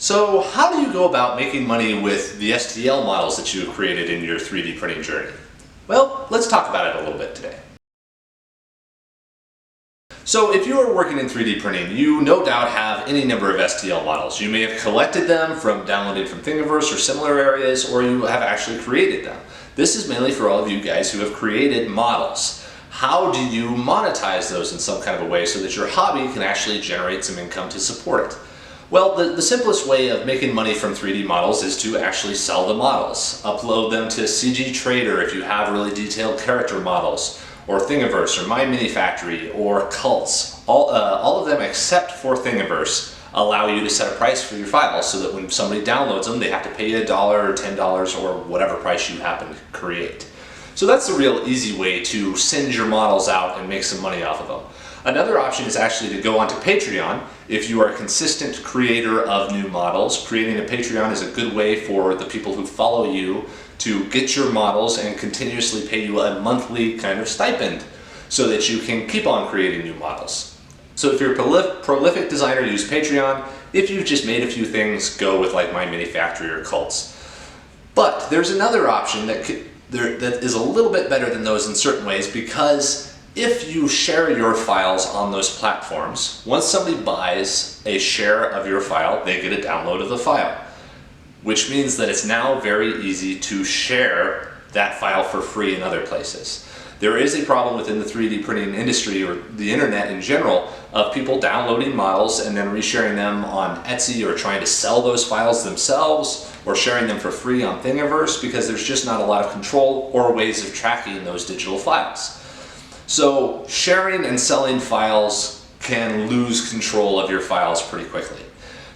So how do you go about making money with the STL models that you have created in your 3D printing journey? Well, let's talk about it a little bit today. So if you are working in 3D printing, you no doubt have any number of STL models. You may have collected them from downloading from Thingiverse or similar areas, or you have actually created them. This is mainly for all of you guys who have created models. How do you monetize those in some kind of a way so that your hobby can actually generate some income to support it? Well, the simplest way of making money from 3D models is to actually sell the models. Upload them to CG Trader if you have really detailed character models, or Thingiverse, or My Mini Factory, or Cults. All of them except for Thingiverse allow you to set a price for your files so that when somebody downloads them, they have to pay you $1 or $10 or whatever price you happen to create. So that's the real easy way to send your models out and make some money off of them. Another option is actually to go onto Patreon. If you are a consistent creator of new models, creating a Patreon is a good way for the people who follow you to get your models and continuously pay you a monthly kind of stipend so that you can keep on creating new models. So if you're a prolific designer, use Patreon. If you've just made a few things, go with like My Mini Factory or Cults. But there's another option that is a little bit better than those in certain ways, because if you share your files on those platforms, once somebody buys a share of your file, they get a download of the file, which means that it's now very easy to share that file for free in other places. There is a problem within the 3D printing industry, or the internet in general, of people downloading models and then resharing them on Etsy, or trying to sell those files themselves, or sharing them for free on Thingiverse, because there's just not a lot of control or ways of tracking those digital files. So sharing and selling files can lose control of your files pretty quickly.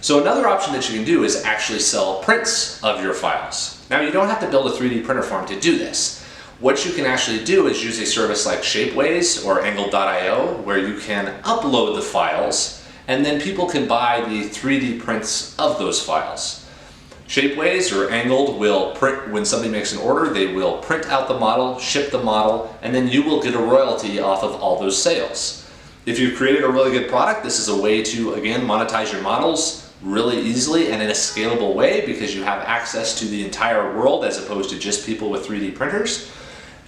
So another option that you can do is actually sell prints of your files. Now, you don't have to build a 3D printer farm to do this. What you can actually do is use a service like Shapeways or angled.io, where you can upload the files and then people can buy the 3D prints of those files. Shapeways or Angled will print, when somebody makes an order, they will print out the model, ship the model, and then you will get a royalty off of all those sales. If you've created a really good product, this is a way to, again, monetize your models really easily and in a scalable way, because you have access to the entire world as opposed to just people with 3D printers.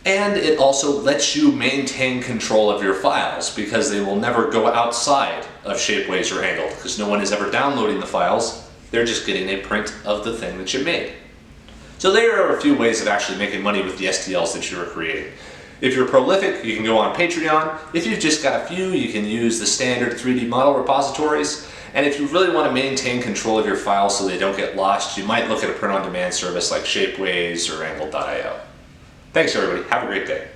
And it also lets you maintain control of your files, because they will never go outside of Shapeways or Angled, because no one is ever downloading the files. They're just getting a print of the thing that you made. So there are a few ways of actually making money with the STLs that you are creating. If you're prolific, you can go on Patreon. If you've just got a few, you can use the standard 3D model repositories. And if you really want to maintain control of your files so they don't get lost, you might look at a print-on-demand service like Shapeways or angled.io. Thanks everybody, have a great day.